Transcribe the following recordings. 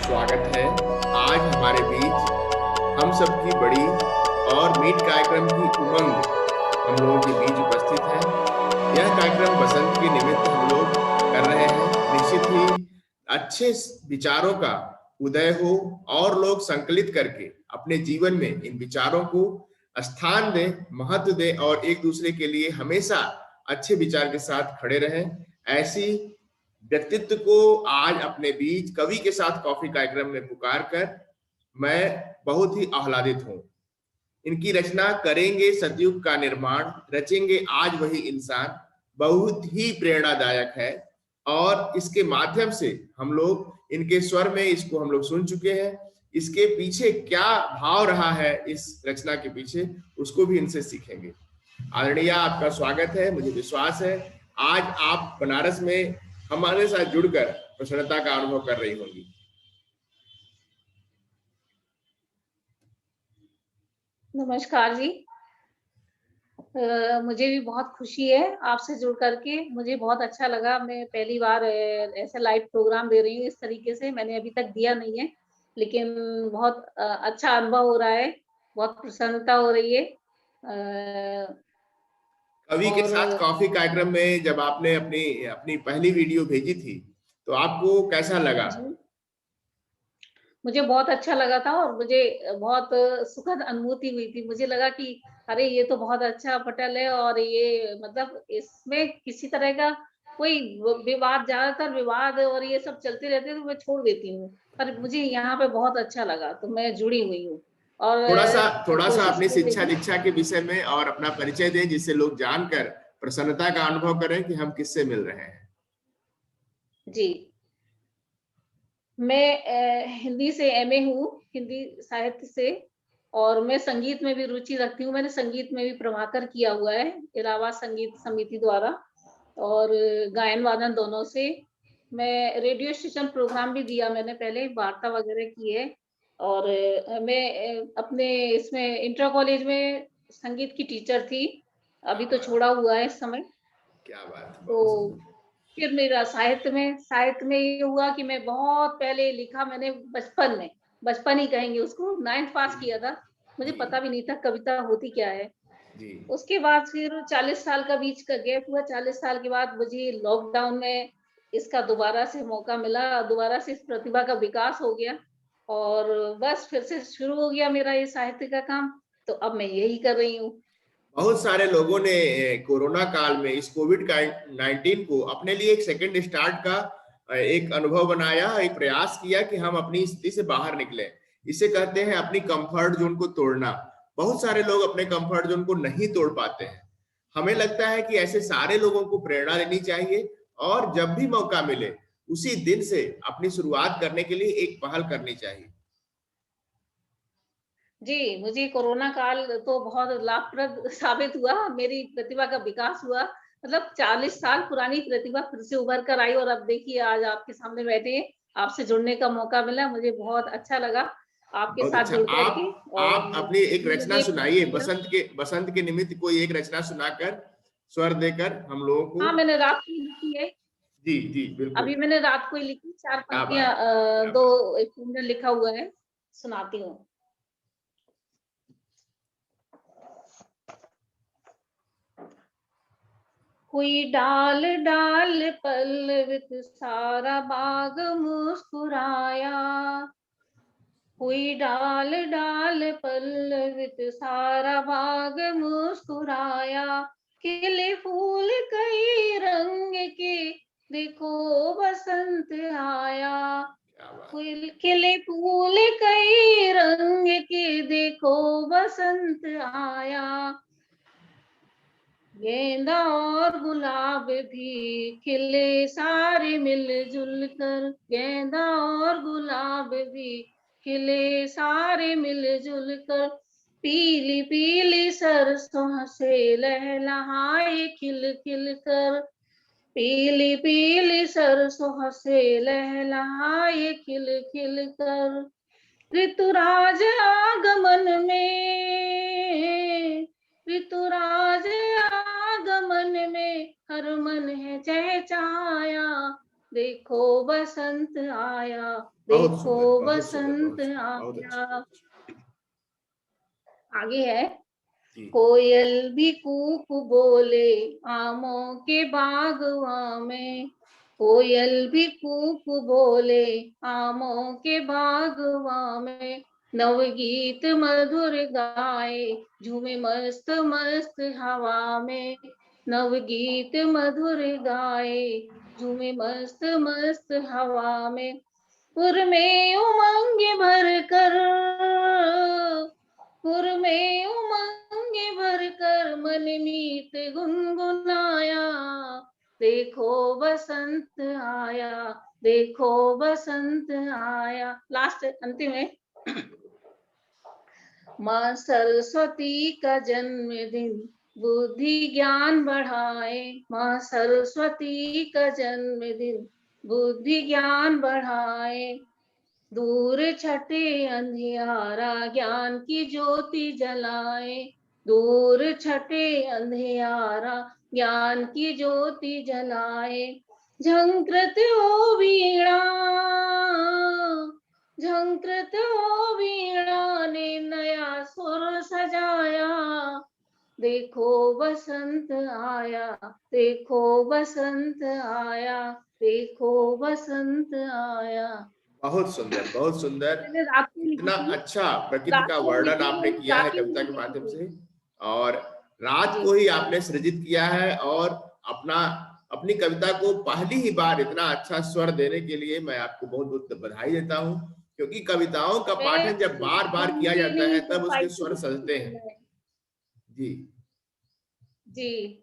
स्वागत है। आज हमारे बीच हम सबकी बड़ी और मीट कार्यक्रम की उमंग हम लोगों के बीच उपस्थित है। यह कार्यक्रम बसंत के निमित्त हम लोग कर रहे हैं। निश्चित ही अच्छे विचारों का उदय हो और लोग संकलित करके अपने जीवन में इन विचारों को स्थान दें, महत्व दें और एक दूसरे के लिए हमेशा अच्छे विचार के साथ खड़े रहें। ऐसी व्यक्तित्व को आज अपने बीच कवि के साथ कॉफी कार्यक्रम में पुकार कर मैं बहुत ही आह्लादित हूं। इनकी रचना करेंगे सतयुग का निर्माण, रचेंगे आज वही इंसान, बहुत ही प्रेरणादायक है। और इसके माध्यम से हम लोग इनके स्वर में इसको हम लोग सुन चुके हैं। इसके पीछे क्या भाव रहा है, इस रचना के पीछे, उसको भी इनसे सीखेंगे। आदरणीय, आपका स्वागत है। मुझे विश्वास है आज आप बनारस में हमारे साथ जुड़कर प्रसन्नता का अनुभव कर रही होंगी। नमस्कार जी। मुझे भी बहुत खुशी है आपसे जुड़ करके। मुझे बहुत अच्छा लगा। मैं पहली बार ऐसा लाइव प्रोग्राम दे रही हूँ। इस तरीके से मैंने अभी तक दिया नहीं है, लेकिन बहुत अच्छा अनुभव हो रहा है, बहुत प्रसन्नता हो रही है। कवि के साथ और कॉफी कार्यक्रम में जब आपने अपनी अपनी पहली वीडियो भेजी थी तो आपको कैसा लगा? जी, मुझे बहुत अच्छा लगा था और मुझे बहुत सुखद अनुभूति हुई थी। मुझे लगा कि अरे ये तो बहुत अच्छा पटल है और ये मतलब इसमें किसी तरह का कोई विवाद, ज्यादातर विवाद और ये सब चलते रहते हैं तो मैं छोड़ देती हूँ। पर मुझे यहाँ पे बहुत अच्छा लगा तो मैं जुड़ी हुई हूँ और थोड़ा सा कोशिश अपनी कर शिक्षा रही हूँ। दीक्षा के विषय में और अपना परिचय दें, जिससे लोग जानकर प्रसन्नता का अनुभव करें कि हम किससे मिल रहे हैं। जी, मैं हिंदी से एमए हूँ, हिंदी साहित्य से। और मैं संगीत में भी रुचि रखती हूँ। मैंने संगीत में भी प्रभाकर किया हुआ है इलाहाबाद संगीत समिति द्वारा, और गायन वादन दोनों से। मैं रेडियो स्टेशन प्रोग्राम भी दिया, मैंने पहले वार्ता वगैरह की है। और मैं अपने इसमें इंटर कॉलेज में संगीत की टीचर थी। क्या अभी तो बात छोड़ा हुआ है इस समय। क्या बात, बहुत तो सुंदर। फिर मेरा साहित्य में ये हुआ कि मैं बहुत पहले लिखा। मैंने बचपन ही कहेंगे उसको, 9th पास किया था। मुझे जी पता भी नहीं था कविता होती क्या है। जी। उसके बाद फिर 40 साल का बीच का गैप हुआ। 40 साल के बाद मुझे लॉकडाउन में इसका दोबारा से मौका मिला, दोबारा से इस प्रतिभा का विकास हो गया और बस फिर से शुरू हो गया मेरा ये साहित्य का काम। तो अब मैं यही कर रही हूँ। बहुत सारे लोगों ने कोरोना काल में इस कोविड का 19 को अपने लिए एक सेकंड स्टार्ट का एक अनुभव बनाया, एक प्रयास किया कि हम अपनी स्थिति से बाहर निकले। इसे कहते हैं अपनी कंफर्ट जोन को तोड़ना। बहुत सारे लोग अपने कंफर्ट जोन को नहीं तोड़ पाते हैं। हमें लगता है कि ऐसे सारे लोगों को प्रेरणा लेनी चाहिए और जब भी मौका मिले उसी दिन से अपनी शुरुआत करने के लिए एक पहल करनी चाहिए। जी, मुझे कोरोना काल तो बहुत लाभप्रद साबित हुआ, मेरी प्रतिभा का विकास हुआ। मतलब 40 साल पुरानी प्रतिभा फिर से उभर कर आई और अब देखिए आज आपके सामने बैठे हैं, आपसे जुड़ने का मौका मिला, मुझे बहुत अच्छा लगा आपके बहुत साथ अच्छा। जुड़ कर के। और आप अपनी एक रचना मुझे सुनाइए, बसंत के निमित्त कोई एक रचना सुनाकर, स्वर देकर हम लोगों को। हाँ, मैंने रात को ही लिखी है। जी जी बिल्कुल। अभी मैंने रात को ही लिखी, 4 क्या पंक्तियाँ, बात, क्या 2 बात। एक में लिखा हुआ है, सुनाती हूँ। कोई डाल डाल पल्लवित सारा बाग मुस्कुराया, कोई डाल डाल पल्लवित सारा बाग मुस्कुराया। खिले फूल कई रंग के देखो बसंत आया। क्या बात। खिले फूल कई रंग के देखो बसंत आया। गेंदा और गुलाब भी खिले सारे मिलजुल कर, गेंदा और गुलाब भी खिले सारे मिलजुल कर। पीली पीली सरसों से लहलहाए खिल खिल कर, पीली पीली सरसों से लहलहाए खिल खिल कर। ऋतुराज आगमन में, ऋतुराज आगमन में हर मन है चहचहाया। देखो बसंत आया, बहुत देखो सुंदर, बहुत सुंदर, बसंत बहुत सुंदर, बहुत अच्छा, आया। बहुत अच्छा। आगे है, जी। कोयल भी कूक बोले आमों के बागवा में, कोयल भी कूक बोले आमों के बागवा में, नवगीत मधुर गाए झूमे मस्त मस्त हवा में, नवगीत मधुर गाए झूमे मस्त मस्त हवा में, पुर में उमंग भर कर, पुर में उमंग भर कर मन मीत गुनगुनाया, देखो बसंत आया, देखो बसंत आया। लास्ट अंतिम है, माँ सरस्वती का जन्मदिन बुद्धि ज्ञान बढ़ाए, माँ सरस्वती का जन्मदिन बुद्धि ज्ञान बढ़ाए, दूर छटे अंधियारा ज्ञान की ज्योति जलाए, दूर छटे अंधियारा ज्ञान की ज्योति जलाए, झंकृत हो वीणा, झंकृत हो वीणा ने नया सुर सजाया, देखो बसंत आया, देखो बसंत आया, देखो बसंत आया। बहुत सुंदर, बहुत सुंदर। मैंने रात को लिखी इतना थी, अच्छा प्रकृति रात का को वर्णन लिखी आपने हूँ, किया है रात कविता में के लिखी माध्यम थी। से, और रात जी को ही आपने सृजित किया है, और अपना अपनी कविता को पहली ही बार इतना अच्छा स्वर देने के लिए मैं आपको बहुत बहुत बधाई देता हूँ, क्योंकि कविताओं का मैं पाठन जब बार बार किया हिंदी जाता है नहीं कर तब पाई उसके थी स्वर सजते हैं। मैं। जी। जी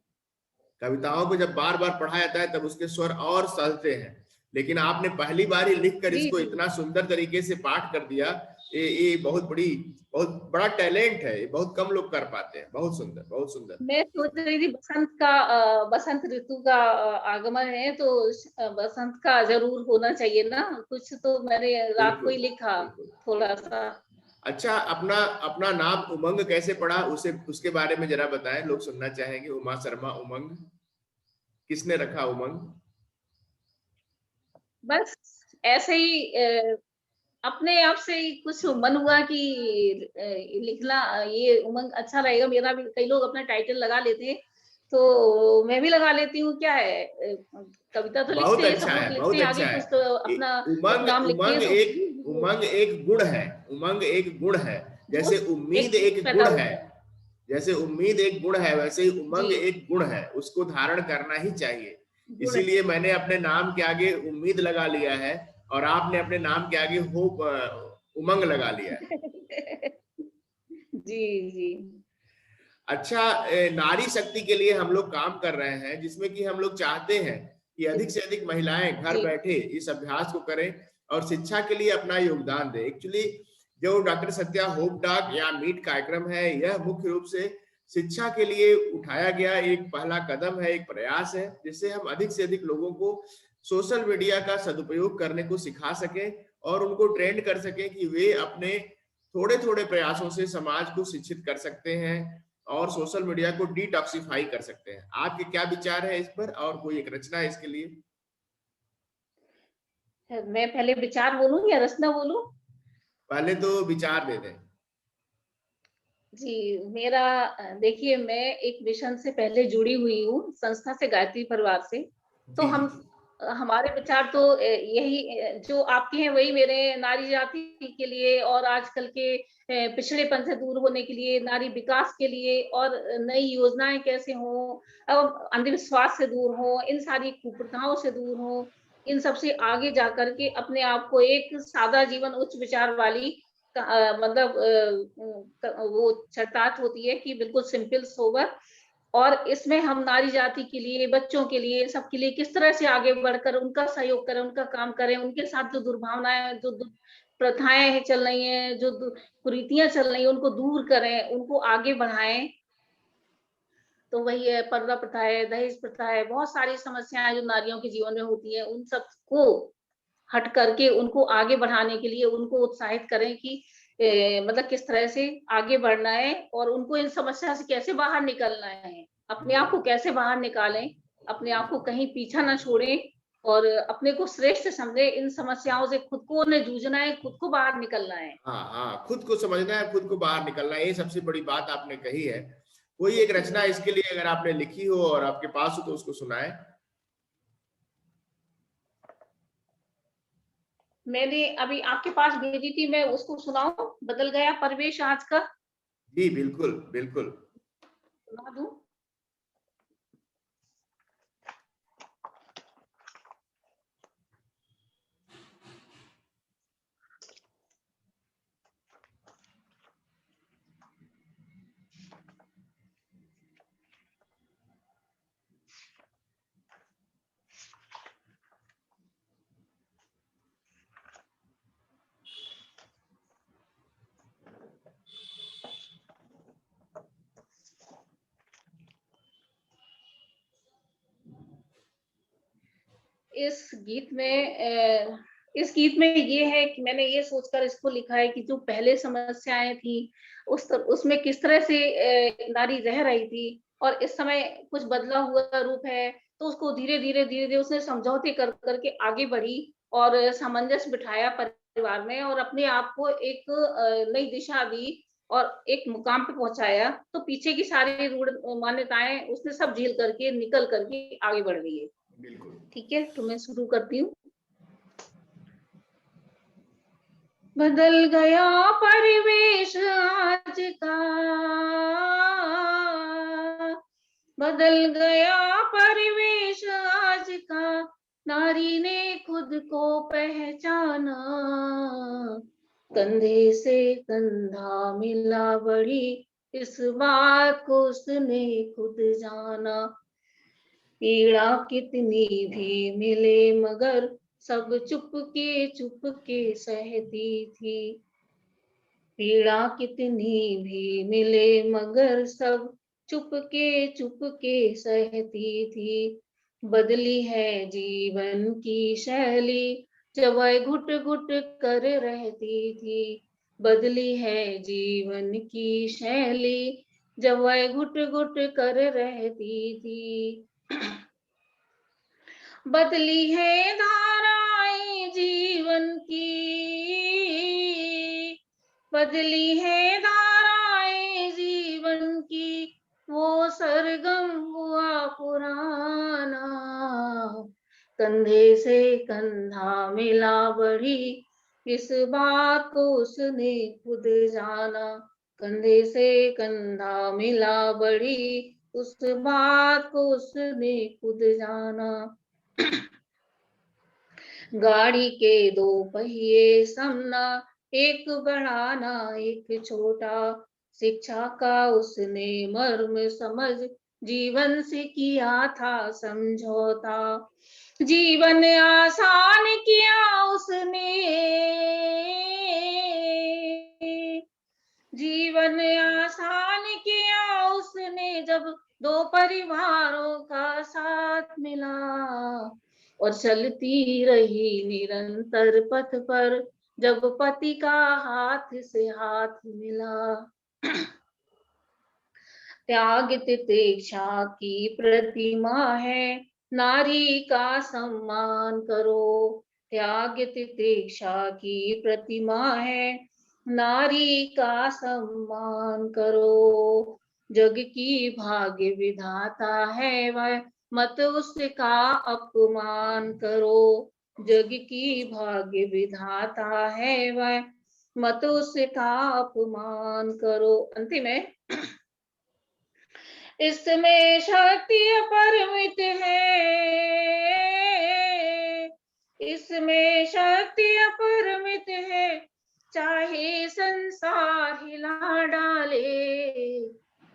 कविताओं को जब बार बार पढ़ा जाता है तब उसके स्वर और सजते हैं, लेकिन आपने पहली बार ही लिख कर जी इसको जी इतना सुंदर तरीके से पाठ कर दिया। ये बहुत बड़ा टैलेंट है, ये बहुत कम लोग कर पाते हैं। बहुत सुंदर, बहुत सुंदर। मैं सोच रही थी बसंत ऋतु का आगमन है, तो बसंत का जरूर होना चाहिए ना कुछ, तो मैंने रात को बिल्कुल, ही लिखा बिल्कुल। थोड़ा सा। अच्छा, अपना अपना नाम उमंग कैसे पड़ा, उसे उसके बारे में जरा बताएं, लोग सुनना चाहेंगे। उमा शर्मा उमंग, किसने रखा उमंग? बस ऐसे ही अपने आप से ही कुछ मन हुआ कि लिखना, ये उमंग अच्छा रहेगा मेरा भी। कई लोग अपना टाइटल लगा लेते हैं, तो मैं भी लगा लेती हूँ, क्या है, कविता तो लिखते बहुत हैं, अच्छा सब लोग है, लिखते बहुत हैं, आगे अच्छा है। कुछ तो अपना उमंग उपनाम लिखते हैं, उमंग तो एक उमंग एक गुण है। उमंग एक गुण है, जैसे जोश उम्मीद एक जोश एक पैदा गुण है। होता है। जैसे उम्मीद एक गुण है, वैसे ही जी, उमंग एक गुण है, उसको धारण करना ही चाहिए। गुण है। इसीलिए मैंने अपने नाम के आगे उम्मीद लगा लिया है, और आपने अपने नाम के आगे होप, उमंग लगा लिया है। जी जी अच्छा, नारी शक्ति के लिए हम लोग काम कर रहे हैं, जिसमें कि हम लोग चाहते हैं कि अधिक से अधिक महिलाएं घर जी बैठे इस अभ्यास को करें और शिक्षा के लिए अपना योगदान दें। एक्चुअली जो डॉक्टर सत्या होप टॉक या मीट कार्यक्रम है, यह मुख्य रूप से शिक्षा के लिए उठाया गया एक पहला कदम है, एक प्रयास है, जिससे हम अधिक से अधिक लोगों को सोशल मीडिया का सदुपयोग करने को सिखा सकें और उनको ट्रेंड कर सकें कि वे अपने थोड़े थोड़े प्रयासों से समाज को शिक्षित कर सकते हैं और सोशल मीडिया को डिटॉक्सिफाई कर सकते हैं। आपके क्या विचार है इस पर, और कोई एक रचना है इसके लिए? मैं पहले विचार बोलूं या रचना बोलूं? पहले तो विचार दे दें। जी, मेरा देखिए, मैं एक मिशन से पहले जुड़ी हुई हूँ, संस्था से, गायत्री परिवार से। तो जी जी हम जी। हमारे विचार तो यही जो आपके हैं वही मेरे, नारी जाति के लिए और आजकल के पिछड़ेपन से दूर होने के लिए, नारी विकास के लिए, और नई योजनाएं कैसे हों, अब अंधविश्वास से दूर हो, इन सारी कुप्रथाओं से दूर हो, इन सब से आगे जा करके अपने आप को एक सादा जीवन, उच्च विचार वाली मतलब वो चरितार्थ होती है कि बिल्कुल सिंपल सोबर, और इसमें हम नारी जाति के लिए, बच्चों के लिए, सबके लिए किस तरह से आगे बढ़कर उनका सहयोग करें, उनका काम करें, उनके साथ जो दुर्भावनाएं, जो प्रथाएं चल रही हैं, जो कुरीतियां चल रही हैं, उनको दूर करें, उनको आगे बढ़ाएं। तो वही है, पर्दा प्रथा है, दहेज प्रथा है, बहुत सारी समस्याएं जो नारियों के जीवन में होती है, उन सब को हट करके उनको आगे बढ़ाने के लिए उनको उत्साहित करें कि मतलब किस तरह से आगे बढ़ना है, और उनको इन समस्या से कैसे बाहर निकलना है, अपने आप को कैसे बाहर निकालें, अपने आप को कहीं पीछा ना छोड़ें, और अपने को श्रेष्ठ समझे, इन समस्याओं से खुद को ने जूझना है, खुद को बाहर निकलना है। हाँ हाँ, खुद को समझना है, खुद को बाहर निकलना है, ये सबसे बड़ी बात आपने कही है। कोई एक रचना इसके लिए अगर आपने लिखी हो और आपके पास हो तो उसको सुनाए। मैंने अभी आपके पास भेजी थी, मैं उसको सुनाऊं? बदल गया परिवेश आज का, जी बिल्कुल बिल्कुल। सुना दूं? इस गीत में इस गीत में ये है कि मैंने ये सोचकर इसको लिखा है कि जो पहले समस्याएं थी उसमें किस तरह से नारी रह रही थी, और इस समय कुछ बदला हुआ रूप है, तो उसको धीरे धीरे उसने समझौते कर करके आगे बढ़ी और सामंजस्य बिठाया परिवार में, और अपने आप को एक नई दिशा दी और एक मुकाम पे पहुंचाया। तो पीछे की सारी रूढ़ मान्यताएं उसने सब झेल करके निकल करके आगे बढ़ गई है। बिल्कुल। ठीक है, तो मैं शुरू करती हूँ। बदल गया परिवेश आज का, बदल गया परिवेश आज का, नारी ने खुद को पहचाना, कंधे से कंधा मिला बढ़ी, इस बात को उसने खुद जाना। पीड़ा कितनी भी मिले मगर सब चुपके सहती थी, पीड़ा कितनी भी मिले मगर सब चुपके सहती थी। बदली है जीवन की शैली, जब वह घुट घुट कर रहती थी, बदली है जीवन की शैली, जब वह घुट घुट कर रहती थी। बदली है धाराएं जीवन की, बदली है धाराएं जीवन की, वो सरगम हुआ पुराना, कंधे से कंधा मिला बढ़ी, इस बात को उसने खुद जाना, कंधे से कंधा मिला बढ़ी, उस बात को उसने खुद जाना। गाड़ी के दो पहिए समना, एक बड़ा ना एक छोटा, शिक्षा का उसने मर्म समझ जीवन से किया था समझौता, जीवन आसान किया उसने, जीवन आसान किया उसने, जब दो परिवारों का साथ मिला और चलती रही निरंतर पथ पर, जब पति का हाथ से हाथ मिला। त्याग तितिक्षा की प्रतिमा है, नारी का सम्मान करो, त्याग तितिक्षा की प्रतिमा है, नारी का सम्मान करो, जग की भाग्य विधाता है वह, मत उसका अपमान करो, जग की भाग्य विधाता है वह, मत उसका अपमान करो। अंतिम है, इसमें शक्ति अपरिमित है, इसमें शक्ति अपरिमित है, चाहे संसार हिला डाले,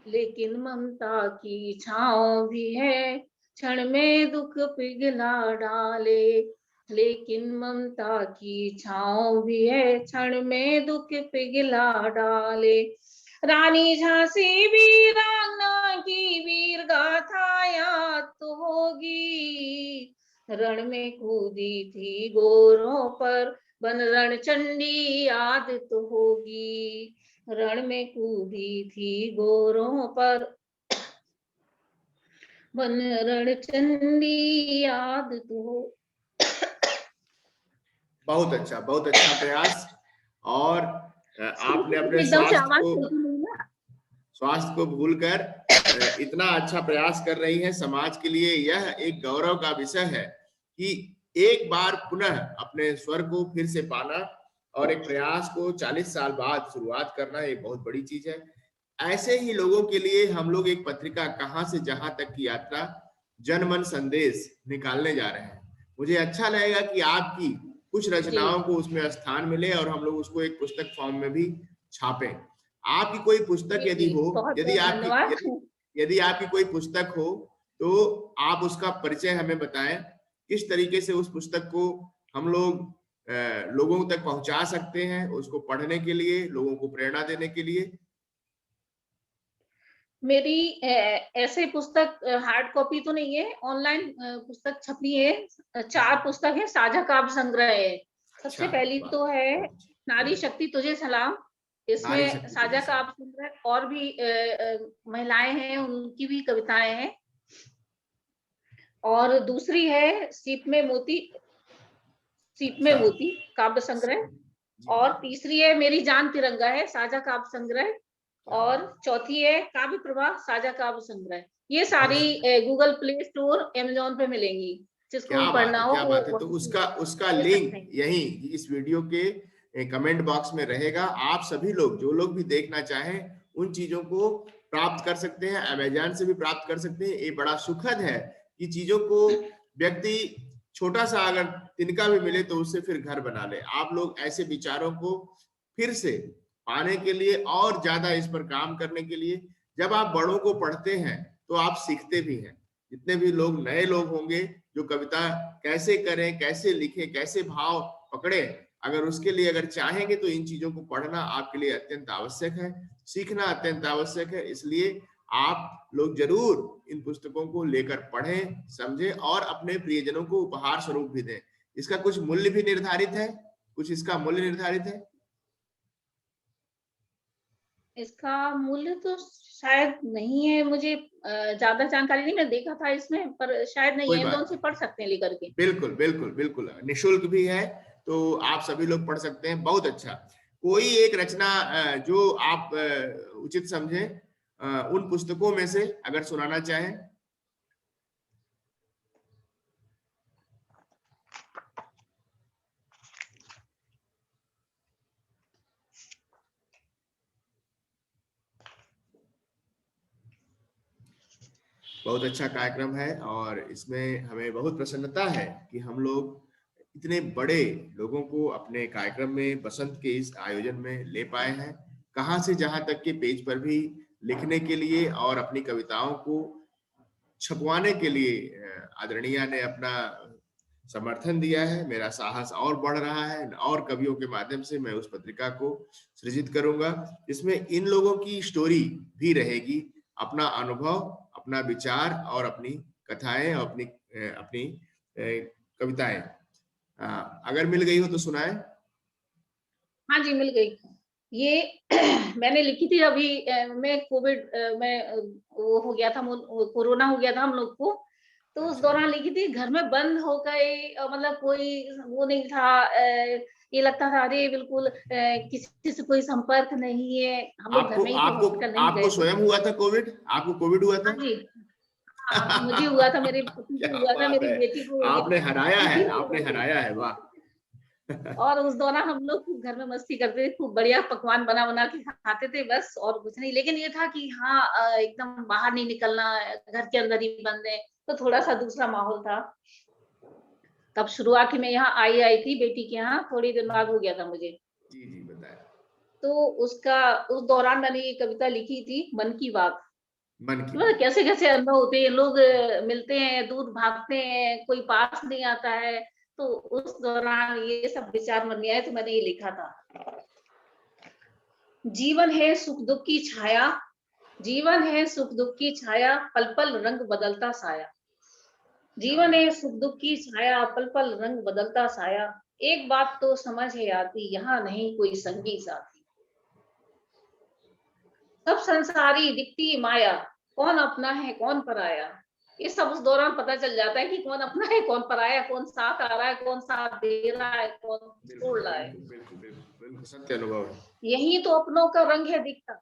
लेकिन ममता की छाँव भी है, क्षण में दुख पिघला डाले, लेकिन ममता की छाँव भी है, क्षण में दुख पिघला डाले। रानी झांसी वीरांगना की वीर गाथा याद तो होगी, रण में कूदी थी गोरों पर बन रण चंडी याद तो होगी, रण में कूदी थी गोरों पर बन रण चंडी याद तो हो। बहुत अच्छा प्रयास। और आपने अपने एकदम से आवाज चलती नहीं ना। स्वास्थ्य को भूलकर इतना अच्छा प्रयास कर रही है समाज के लिए। यह एक गौरव का विषय है कि एक बार पुनः अपने स्वर को फिर से पाना और एक प्रयास को 40 साल बाद शुरुआत करना एक बहुत बड़ी चीज है। ऐसे ही लोगों के लिए हम लोग एक पत्रिका कहां से जहां तक की यात्रा जनमन संदेश निकालने जा रहे हैं। मुझे अच्छा लगेगा कि आपकी कुछ जी रचनाओं को उसमें स्थान मिले और हम लोग उसको एक पुस्तक फॉर्म में भी छापें। आपकी कोई पुस्तक जी यदि जी, हो, बहुत यदि बहुत आपकी धन्यवाद। यदि आपकी कोई पुस्तक हो तो आप उसका परिचय हमें बताएं। किस तरीके से उस पुस्तक को हम लोग लोगों तक पहुंचा सकते हैं, उसको पढ़ने के लिए, लोगों को प्रेरणा देने के लिए। मेरी ऐसे पुस्तक हार्ड कॉपी तो नहीं है, ऑनलाइन पुस्तक छपी है। 4 पुस्तक है, साझा काव्य संग्रह है। अच्छा, सबसे पहली वाह, तो है बहुत अच्छी, नारी शक्ति तुझे सलाम। नारी इसमें शक्ति तुझे साझा सलाम। काव्य संग्रह और भी महिलाएं हैं, उनकी भी कविताएं हैं। और दूसरी है सीप में अच्छा, मोती काव्य संग्रह। जी जी, और तीसरी है मेरी जान तिरंगा है, साझा काव्य संग्रह। क्या और बात, चौथी है काव्य प्रवाह, साझा काव्य संग्रह। ये बहुत सारी सुंदर, गूगल प्ले स्टोर, अमेजोन पे मिलेंगी। जिसको भी क्या बात पढ़ना है, हो क्या वो बात है। तो वहां से उसका उसका ले सकते लिंक हैं। यही इस वीडियो के कमेंट बॉक्स में रहेगा। आप सभी लोग जो लोग भी देखना चाहें उन चीजों को प्राप्त कर सकते हैं, अमेजन से भी प्राप्त कर सकते हैं। ये बड़ा सुखद है कि चीजों को व्यक्ति छोटा सा अगर तिनका भी मिले तो उससे फिर घर बना ले। आप लोग ऐसे विचारों को फिर से पाने के लिए और ज्यादा इस पर काम करने के लिए, जब आप बड़ों को पढ़ते हैं तो आप सीखते भी हैं। जितने भी लोग नए लोग होंगे जो कविता कैसे करें, कैसे लिखें, कैसे भाव पकड़े, अगर उसके लिए अगर चाहेंगे तो इन चीजों को पढ़ना आपके लिए अत्यंत आवश्यक है, सीखना अत्यंत आवश्यक है। इसलिए आप लोग जरूर इन पुस्तकों को लेकर पढ़ें, समझें और अपने प्रियजनों को उपहार स्वरूप भी दें। इसका कुछ मूल्य भी निर्धारित है, कुछ इसका मूल्य निर्धारित है। इसका मूल्य तो शायद नहीं है, मुझे ज्यादा जानकारी नहीं, मैं देखा था इसमें, पर शायद नहीं कोई है। अमेजोन बात से नहीं, पढ़ सकते हैं लेकर के। बिल्कुल बिल्कुल बिल्कुल निशुल्क भी है, तो आप सभी लोग पढ़ सकते हैं। बहुत अच्छा। कोई एक रचना जो आप उचित समझे उन पुस्तकों में से अगर सुनाना चाहें। बहुत अच्छा कार्यक्रम है और इसमें हमें बहुत प्रसन्नता है कि हम लोग इतने बड़े लोगों को अपने कार्यक्रम में बसंत के इस आयोजन में ले पाए हैं। कहां से जहां तक के पेज पर भी लिखने के लिए और अपनी कविताओं को छपवाने के लिए आदरणीय ने अपना समर्थन दिया है। मेरा साहस और बढ़ रहा है और कवियों के माध्यम से मैं उस पत्रिका को सृजित करूंगा। इसमें इन लोगों की स्टोरी भी रहेगी, अपना अनुभव, अपना विचार और अपनी कथाएं और अपनी कविताएं। अगर मिल गई हो तो सुनाए। हाँ जी, मिल गई। ये मैंने लिखी थी अभी, मैं कोविड में वो हो गया था, कोरोना हो गया था हम लोग को। तो उस अच्छा, दौरान लिखी थी, घर में बंद हो गए, मतलब कोई वो नहीं था। ये लगता था अरे बिल्कुल किसी से कोई संपर्क नहीं है। हम लोग घर आपको में ही थे, आपको हॉस्पिटल नहीं आपको गए थे। स्वयं हुआ था कोविड? आपको कोविड हुआ था? हाँ जी, हाँ मुझे हुआ था, मेरे पति क्या को हुआ था, बात मेरी है, बेटी को हो गया। आपने हराया है, उसी आपने दौरान। हराया है, वाह। और उस दौरान हम लोग खूब घर में मस्ती करते थे, खूब बढ़िया पकवान बना बना के खाते थे, बस और कुछ नहीं। लेकिन ये था कि हाँ, एकदम बाहर नहीं निकलना, घर के अंदर ही बंद है, तो थोड़ा सा दूसरा माहौल था। तब शुरुआती में यहाँ आई थी बेटी के यहाँ, थोड़ी दिन बाद हो गया था मुझे। जी जी, बताया। तो उस दौरान मैंने ये कविता लिखी थी, मन की बात। मन की मतलब बात। कैसे कैसे अनुभव होते हैं, लोग मिलते हैं, दूर भागते हैं, कोई पास नहीं आता है। तो उस दौरान ये सब विचार मन में आए, तो मैंने ये लिखा था। जीवन है सुख दुख की छाया, जीवन है सुख दुख की छाया, पल पल रंग बदलता साया। क्या जीवन है बात। सुख दुख की छाया, पल पल रंग बदलता साया। एक बात तो समझ है आती, यहाँ नहीं कोई संगी साथी। सब संसारी दिखती माया, कौन अपना है कौन पराया। ये सब उस दौरान पता चल जाता है कि कौन अपना है, कौन पराया, कौन साथ आ रहा है, कौन साथ दे रहा है, कौन छोड़ रहा है। बिल्कुल सत्य अनुभव है। यही तो अपनों का रंग है दिखता,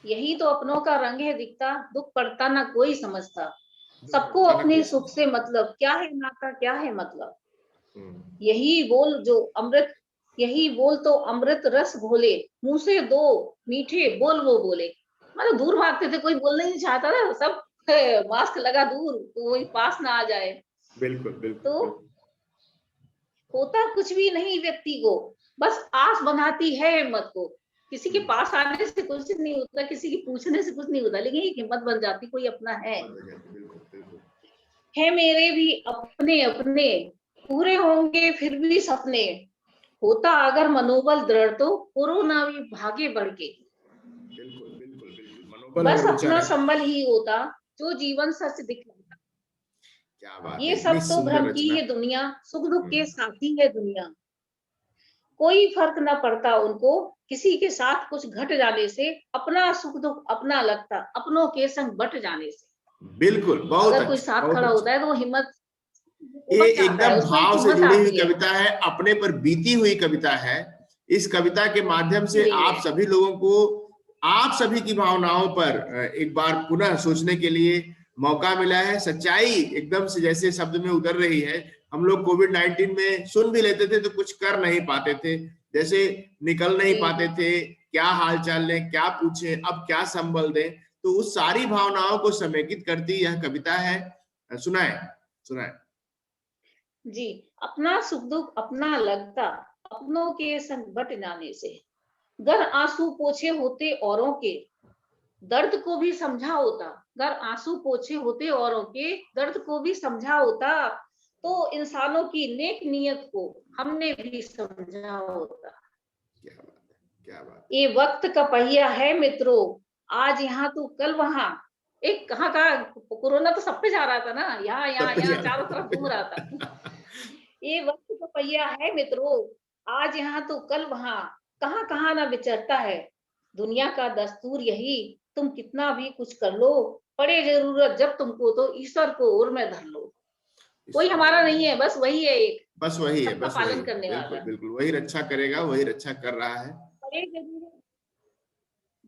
यही तो अपनों का रंग है दिखता, दुख पड़ता ना कोई समझता, सबको अपने सुख से मतलब, क्या है नाता क्या है मतलब। यही बोल जो अमृत, यही बोल तो अमृत रस घोले, मुंह से दो मीठे बोल वो बोले। मतलब दूर भागते थे, कोई बोलना नहीं चाहता था, सब मास्क लगा दूर, तो वही पास ना आ जाए। बिल्कुल बिल्कुल तो बिल्कुल। होता कुछ भी नहीं व्यक्ति को, बस आस बनाती है हिम्मत को। किसी के पास आने से कुछ नहीं होता, किसी के पूछने से कुछ नहीं होता, लेकिन एक हिम्मत बन जाती, कोई अपना है मेरे भी अपने अपने, पूरे होंगे फिर भी सपने, होता अगर मनोबल दृढ़ तो कोरोना भी भागे बढ़ के। बिल्कुल बिल्कुल बिल्कुल, मनोबल बस अगर ऊंचा अपना है। संबल ही होता, जो जीवन सच दिखलाता। क्या बात ये है, इतनी सब तो सुंदर भ्रम की रचना। है दुनिया, सुख दुख के साथी है दुनिया, कोई फर्क न पड़ता उनको, किसी के साथ कुछ घट जाने से, अपना सुख दुख अपना लगता, अपनों के संग बट जाने से। बिल्कुल, बहुत अगर कोई अच्छा साथ बहुत खड़ा अच्छा। होता है तो वो हिम्मत, वो ये बच जाता है, एकदम उसको एक भाव से हिम्मत जुड़ी हुई आती है। कविता है, अपने पर बीती हुई कविता है। इस कविता के माध्यम से यही आप है। सभी लोगों को, आप सभी की भावनाओं पर एक बार पुनः सोचने के लिए मौका मिला है। सच्चाई एकदम से जैसे शब्द में उतर रही है। हम लोग कोविड-19 में सुन भी लेते थे तो कुछ कर नहीं पाते थे, जैसे निकल नहीं जी पाते जी थे, क्या हाल चाल लें, क्या पूछें, अब क्या संबल दें। तो उस सारी भावनाओं को समेकित करती यह कविता है। सुनाए सुनाए। जी। अपना सुख दुख अपना लगता, अपनों के संग बट जाने से, गर आंसू पोछे होते औरों के, दर्द को भी समझा होता, गर आंसू पोछे होते औरों के, दर्द को भी समझा होता, तो इंसानों की नेक नियत को हमने भी समझा होता। क्या बात है, क्या बात ये वक्त का पहिया है मित्रों, आज यहाँ तो कल वहां। एक कहाँ का कोरोना तो सब पे जा रहा था ना, यहाँ है, यहाँ सब पे यहाँ जा चारों तरफ घूम रहा था। ये वक्त का पहिया है मित्रों, आज यहाँ तो कल वहां, कहाँ कहाँ ना विचरता है, दुनिया का दस्तूर यही, तुम कितना भी कुछ कर लो, पड़े जरूरत जब तुमको तो ईश्वर को ओर में धर लो। कोई हमारा नहीं है, बस वही है एक, बस वही है, सबका बस वही पालन है, करने बिल्कुल वाला। बिल्कुल, वही रक्षा करेगा, वही रक्षा कर रहा है। पड़े जरूरत,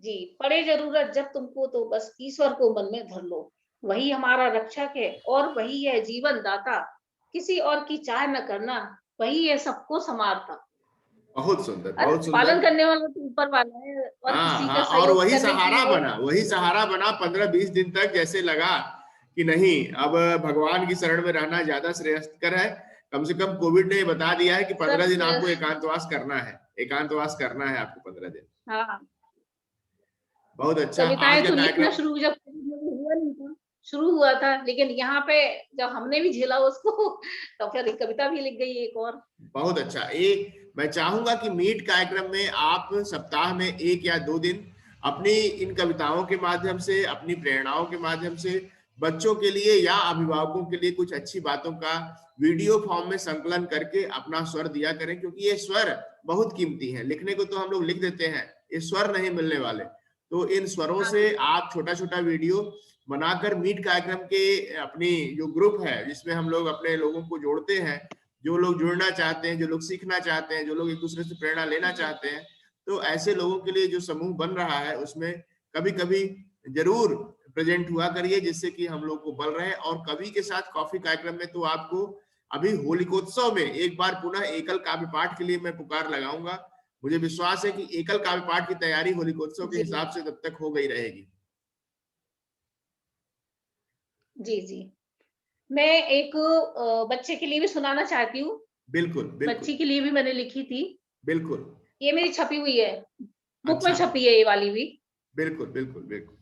जी, पड़े जरूरत जब तुमको तो बस ईश्वर को मन में धर लो, वही हमारा रक्षक है और वही है जीवन दाता, किसी और की चाह न करना, वही है सबको संवारता। बहुत सुंदर, अरे बहुत सुंदर। पालन करने वाला तो ऊपर वाला है, और हाँ किसी का हाँ, और सहयोग वही करने की सहारा वो। बना, वही सहारा बना 15-20 दिन तक। जैसे लगा कि नहीं, अब भगवान की शरण में रहना ज्यादा श्रेयस्कर है। कम से कम कोविड ने बता दिया है कि 15 दिन सबसे, आपको एकांतवास करना है, एकांतवास करना है आपको 15 दिन। हाँ, बहुत अच्छा। आज कविताएं का तो लिखना कार्यक्रम, शुरू, जब हुआ नहीं था, शुरू हुआ था, लेकिन यहाँ पे जब हमने भी झेला उसको, तो फिर एक कविता भी लिख गई एक और। बहुत अच्छा। एक मैं चाहूंगा कि मीट कार्यक्रम में आप सप्ताह में 1 या 2 दिन अपनी इन कविताओं के माध्यम से, अपनी प्रेरणाओं के माध्यम से बच्चों के लिए या अभिभावकों के लिए कुछ अच्छी बातों का वीडियो फॉर्म में संकलन करके अपना स्वर दिया करें, क्योंकि ये स्वर बहुत कीमती है। लिखने को तो हम लोग लिख देते हैं, ये स्वर नहीं मिलने वाले। तो इन स्वरों हाँ से जी, आप छोटा छोटा वीडियो बनाकर मीट कार्यक्रम के अपनी जो ग्रुप है जिसमें हम लोग अपने लोगों को जोड़ते हैं, जो लोग जुड़ना चाहते हैं, जो लोग सीखना चाहते हैं, जो लोग एक दूसरे से प्रेरणा लेना जी चाहते हैं, तो ऐसे लोगों के लिए जो समूह बन रहा है उसमें कभी कभी जरूर प्रेजेंट हुआ करिए, जिससे कि हम लोग को बल रहे। और कवि के साथ कॉफी कार्यक्रम में तो आपको अभी होलिकोत्सव में एक बार पुनः एकल काव्य पाठ के लिए मैं पुकार लगाऊंगा। मुझे विश्वास है कि एकल काव्य पाठ की तैयारी होलिकोत्सव के जी हिसाब से तब तक हो गई रहेगी। जी जी। मैं एक बच्चे के लिए भी सुनाना चाहती हूँ, बिल्कुल बच्ची बिल्कुल के लिए भी मैंने लिखी थी। बिल्कुल। ये मेरी छपी हुई है, बुक में अच्छा, छपी है ये वाली भी। बिल्कुल बिल्कुल बिल्कुल।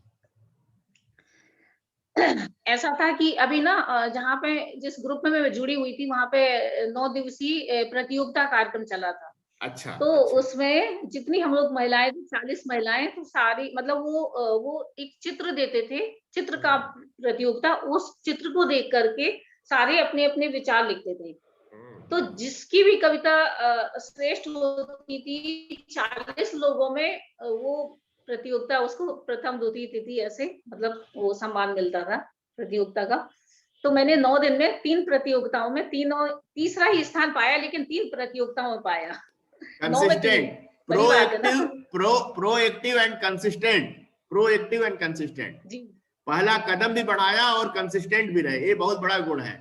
ऐसा था कि अभी ना जहाँ पे, जिस ग्रुप में मैं जुड़ी हुई थी, वहां पे 9 दिवसीय प्रतियोगिता कार्यक्रम चला था। अच्छा तो अच्छा। उसमें जितनी हम लोग महिलाएं थी, 40 महिलाएं, तो सारी मतलब वो एक चित्र देते थे, चित्र का प्रतियोगिता, उस चित्र को देख करके सारे अपने अपने विचार लिखते थे। तो जिसकी भी कविता श्रेष्ठ होती थी, 40 लोगों में वो प्रतियोगिता, उसको प्रथम द्वितीय तृतीय ऐसे मतलब वो सम्मान मिलता था प्रतियोगिता का। तो मैंने 9 दिन में 3 प्रतियोगिताओं में तीसरा ही स्थान पाया, लेकिन 3 प्रतियोगिताओं में पाया। 9 में 3, बड़ी बात है ना। Proactive and consistent, proactive and consistent जी, पहला कदम भी बढ़ाया और कंसिस्टेंट भी रहे, ये बहुत बड़ा गुण है।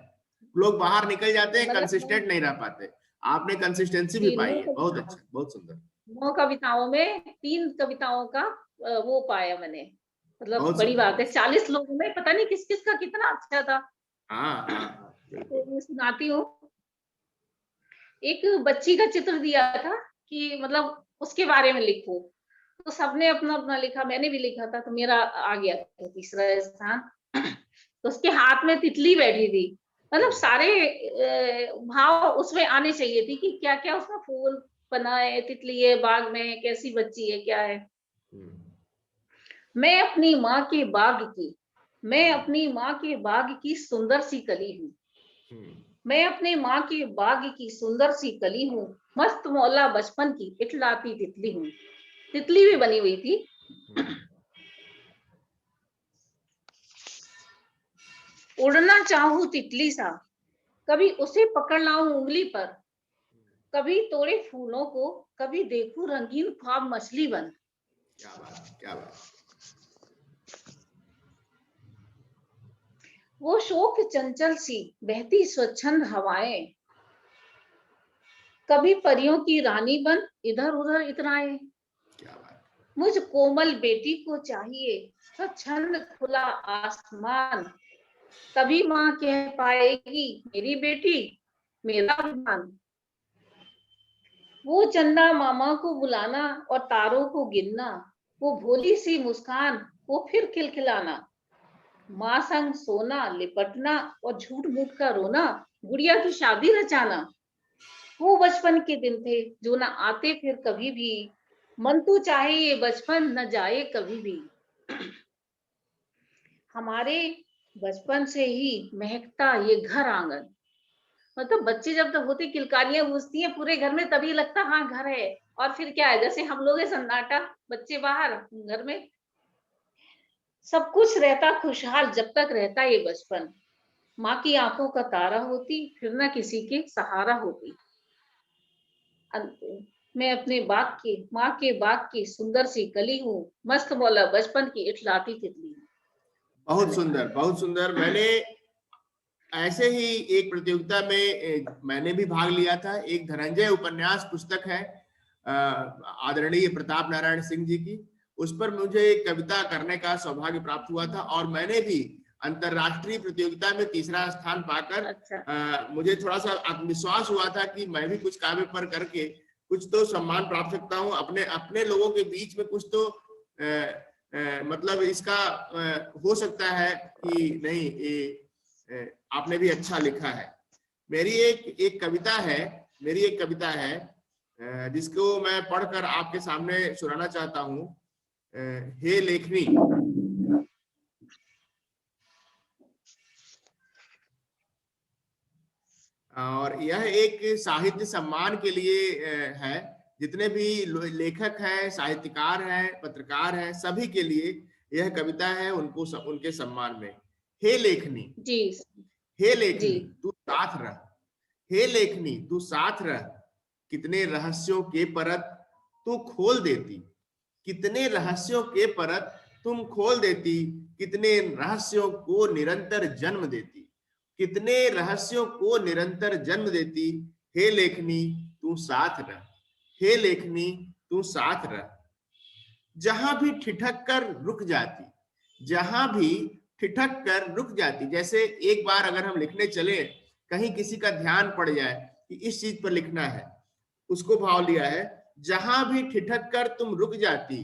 लोग बाहर निकल जाते हैं, मतलब कंसिस्टेंट नहीं रह पाते, आपने कंसिस्टेंसी भी जी, पाई 9 है, बहुत कविताओं, अच्छा, बहुत सुंदर, 9 कविताओं में 3 कविताओं का वो पाया मैंने, मतलब बहुत बड़ी सुंदर। बात है। 40 लोगों में पता नहीं किस किस का कितना अच्छा था। हाँ हाँ बिल्कुल। तो मैं सुनाती हूँ। एक बच्ची का चित्र दिया था कि मतलब उसके बारे में लिखो, तो सबने अपना अपना लिखा, मैंने भी लिखा था, तो मेरा आ गया था तीसरा स्थान। तो उसके हाथ में तितली बैठी थी, मतलब सारे भाव उसमें आने चाहिए थी कि क्या क्या उसमें फूल बना है, तितली है, बाग में है, कैसी बच्ची है, क्या है। मैं अपनी माँ के बाग की, मैं अपनी माँ के बाग की सुंदर सी कली हूँ, मैं अपने माँ के बाग की सुंदर सी कली हूँ, मस्त मौला बचपन की इठलाती तितली हूँ। तितली भी बनी हुई थी। उड़ना चाहूं तितली सा, कभी उसे पकड़ लाऊं उंगली पर, कभी तोड़े फूलों को, कभी देखूं रंगीन ख्वाब मछली बन। क्या बात, क्या बात। वो शोक चंचल सी बहती स्वच्छंद हवाएं, कभी परियों की रानी बन इधर उधर इतराए। क्या बात। मुझ कोमल बेटी को चाहिए स्वच्छंद खुला आसमान, तभी माँ कह पाएगी मेरी बेटी मेरा अभिमान। वो चंदा मामा को बुलाना और तारों को गिनना, वो भोली सी मुस्कान, वो फिर खिलखिलाना, माँ संग सोना लिपटना और झूठ मूठ का रोना, गुड़िया की शादी रचाना। वो बचपन के दिन थे जो न आते फिर कभी भी, मन तो चाहे ये बचपन न जाए कभी भी। हमारे बचपन से ही महकता ये घर आंगन, मतलब बच्चे जब तक होते किलकारियां गूंजती हैं पूरे घर में, तभी लगता हाँ घर है। और फिर क्या है, जैसे हम लोग है सन्नाटा, बच्चे बाहर, घर में सब कुछ रहता खुशहाल जब तक रहता ये बचपन। माँ की आंखों का तारा होती, फिर ना किसी के सहारा होती। मैं अपने बाग की, माँ के बाग की सुंदर सी कली हूँ, मस्त मौला बचपन की इठलाती तितली हूँ। बहुत धन्यवाद। सुंदर, बहुत सुंदर। मैंने ऐसे ही एक प्रतियोगिता में मैंने भी भाग लिया था। एक धनंजय उपन्यास पुस्तक है आदरणीय प्रताप नारायण सिंह जी की, उस पर मुझे एक कविता करने का सौभाग्य प्राप्त हुआ था और मैंने भी अंतरराष्ट्रीय प्रतियोगिता में तीसरा स्थान पाकर अच्छा, मुझे थोड़ा सा आत्मविश्वास हुआ था कि मैं भी कुछ काव्य पर करके कुछ तो सम्मान प्राप्त सकता हूँ, अपने अपने लोगों के बीच में कुछ तो मतलब इसका हो सकता है कि नहीं, ये आपने भी अच्छा लिखा है। मेरी एक कविता है, मेरी एक कविता है जिसको मैं पढ़कर आपके सामने सुनाना चाहता हूँ। हे लेखनी। और यह एक साहित्य सम्मान के लिए है। जितने भी लेखक हैं, साहित्यकार हैं, पत्रकार हैं, सभी के लिए यह कविता है, उनको उनके सम्मान में। हे लेखनी, जी हे जी। लेखनी तू साथ रह, हे लेखनी तू साथ रह, कितने रहस्यों के परत तू खोल देती, कितने रहस्यों के परत तुम खोल देती, कितने रहस्यों को निरंतर जन्म देती, कितने रहस्यों को निरंतर जन्म देती। हे लेखनी तू साथ रह, हे लेखनी तू साथ रह, जहां भी ठिठक कर रुक जाती, जहां भी ठिठक कर रुक जाती। जैसे एक बार अगर हम लिखने चले, कहीं किसी का ध्यान पड़ जाए कि इस चीज पर लिखना है, उसको भाव लिया है, जहां भी ठिठक कर तुम रुक जाती,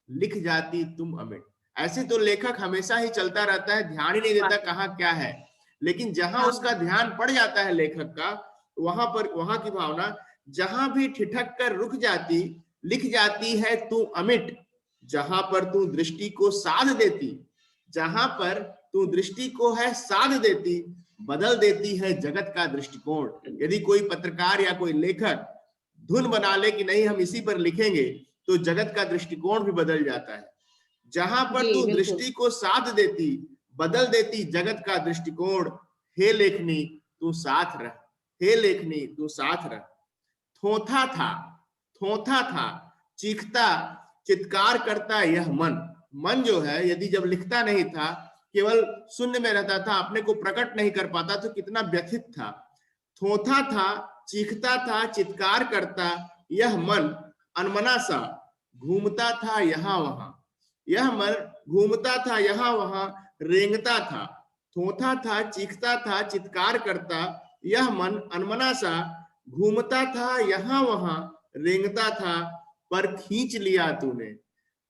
लिख जाती तुम अमिट। ऐसे तो लेखक हमेशा ही चलता रहता है, ध्यान ही नहीं देता कहाँ क्या है, लेकिन जहां हाँ उसका ध्यान पड़ जाता है लेखक का, वहां पर वहां की भावना, जहां भी ठिठक कर रुक जाती, लिख जाती है तू अमिट, जहां पर तू दृष्टि को साध देती, जहां पर तू दृष्टि को है साध देती, बदल देती है जगत का दृष्टिकोण। यदि कोई पत्रकार या कोई लेखक धुन बना ले कि नहीं हम इसी पर लिखेंगे, तो जगत का दृष्टिकोण भी बदल जाता है। जहां पर जी तू बिल्कुल। दृष्टि को साध देती, बदल देती जगत का दृष्टिकोण, हे लेखनी तू साथ रह, हे लेखनी तू साथ रह। थोथा था, थोथा था, चीखता चित्कार करता यह मन। मन जो है यदि जब लिखता नहीं था, केवल शून्य में रहता था, अपने को प्रकट नहीं कर पाता, तो कितना व्यथित था। थोथा था, चीखता था, चित्कार करता यह मन अनमना सा घूमता था यहाँ वहां। यह मन घूमता था यहाँ वहां, रेंगता था। थोथा था, चीखता था, चित्कार करता यह मन अनमना सा घूमता था यहाँ वहां, रेंगता था। पर खींच लिया तूने,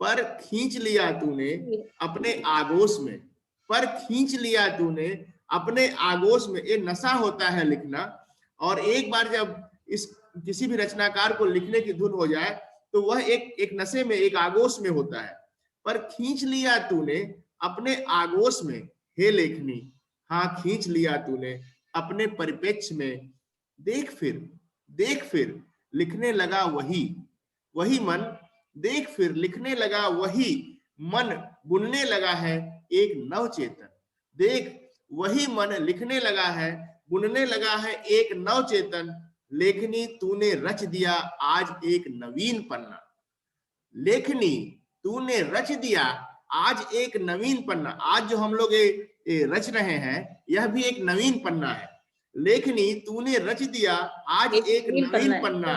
पर खींच लिया तूने अपने आगोश में, पर खींच लिया तूने अपने आगोश में। ये नशा होता है लिखना, और एक बार जब इस किसी भी रचनाकार को लिखने की धुन हो जाए तो वह एक नशे में, एक आगोश में होता है। पर खींच लिया तूने अपने आगोश में, हे लेखनी, हाँ खींच लिया तूने अपने परिप्रेक्ष्य में। देख फिर, देख फिर लिखने लगा वही, वही मन। देख फिर लिखने लगा वही मन, बुनने लगा है एक नव चेतन। देख वही मन लिखने लगा है, बुनने लगा है एक नव चेतन। लेखनी तूने रच दिया आज एक नवीन पन्ना। लेखनी तूने रच दिया आज एक नवीन पन्ना। आज जो हम लोग ये रच रहे हैं, यह भी एक नवीन पन्ना है। लेखनी तूने रच दिया आज एक नवीन पन्ना।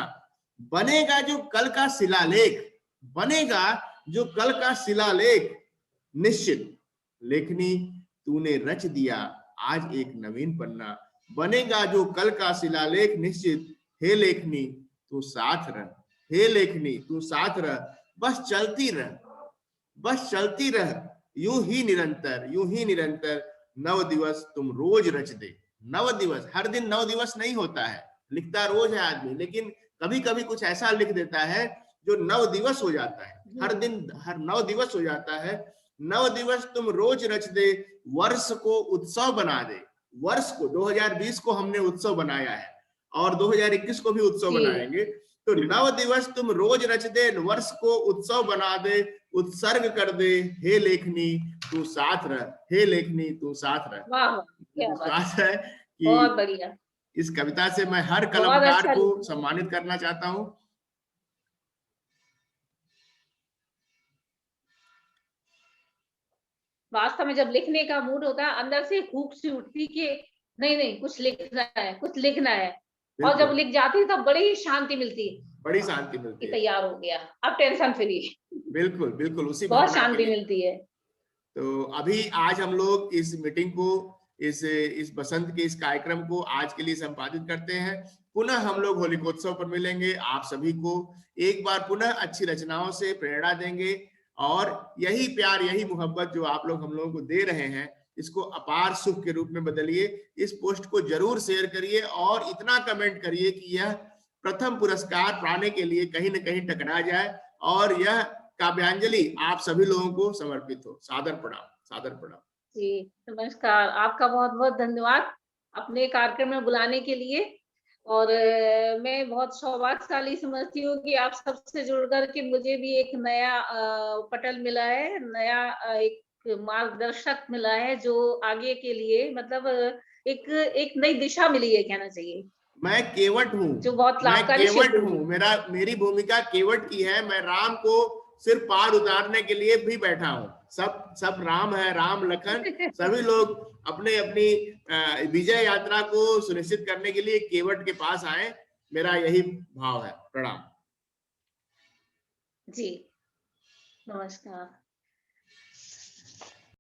बनेगा जो कल का शिलालेख, बनेगा जो कल का शिलालेख निश्चित। लेखनी तूने रच दिया आज एक नवीन पन्ना, बनेगा जो कल का शिलालेख निश्चित। हे लेखनी तू साथ रह, हे लेखनी तू साथ रह। बस चलती रह, बस चलती रह, यूं ही निरंतर, यूं ही निरंतर। नव दिवस तुम रोज रच दे। नव दिवस, हर दिन नव दिवस नहीं होता है, लिखता रोज है आदमी, लेकिन कभी कभी कुछ ऐसा लिख देता है जो नव दिवस हो जाता है। हर दिन, हर नव दिवस हो जाता है। नव दिवस तुम रोज रच दे, वर्ष को उत्सव बना दे। वर्ष को 2020 को हमने उत्सव बनाया है, और 2021 को भी उत्सव बनाएंगे। तो नव दिवस तुम रोज रच दे, वर्ष को उत्सव बना दे, उत्सर्ग कर दे। हे लेखनी तू साथ रह, हे लेखनी तू साथ रह। वाह, क्या विश्वास है कि बहुत बढ़िया। इस कविता से मैं हर कलमकार को सम्मानित करना चाहता हूँ। वास्तव में जब लिखने का मूड होता है, अंदर से भूख सी उठती कि नहीं नहीं कुछ लिखना है, कुछ लिखना है। और जब लिख जाती है तब बड़ी ही शांति मिलती है, बड़ी शांति मिलती है। तैयार हो गया, अब टेंशन फ्री। बिल्कुल बिल्कुल, उसी बहुत शांति मिलती है। तो अभी आज हम लोग इस मीटिंग को, इस बसंत के इस कार्यक्रम को आज के लिए संपादित करते हैं। पुनः हम लोग होलिकोत्सव पर मिलेंगे। आप सभी को एक बार पुनः अच्छी रचनाओं से प्रेरणा देंगे, और यही प्यार, यही मोहब्बत जो आप लोग हम लोगों को दे रहे हैं, इसको अपार सुख के रूप में बदलिए। इस पोस्ट को जरूर शेयर करिए, और इतना कमेंट करिए कि यह प्रथम पुरस्कार पाने के लिए कहीं न कहीं टकरा जाए, और यह काव्यांजलि आप सभी लोगों को समर्पित हो। सादर प्रणाम, सादर प्रणाम। जी नमस्कार, आपका बहुत बहुत धन्यवाद अपने कार्यक्रम में बुलाने के लिए। और मैं बहुत सौभाग्यशाली समझती हूँ कि आप सबसे जुड़ करके मुझे भी एक नया पटल मिला है, नया एक मार्गदर्शक मिला है, जो आगे के लिए मतलब एक नई दिशा मिली है कहना चाहिए। मैं केवट हूँ, जो बहुत मैं लाभकारी केवट हूँ, मेरी भूमिका केवट की है। मैं राम को सिर्फ पार उतारने के लिए भी बैठा हूँ। सब राम है, राम लखन सभी लोग अपने अपनी विजय यात्रा को सुनिश्चित करने के लिए केवट के पास आए। मेरा यही भाव है। प्रणाम। जी नमस्कार।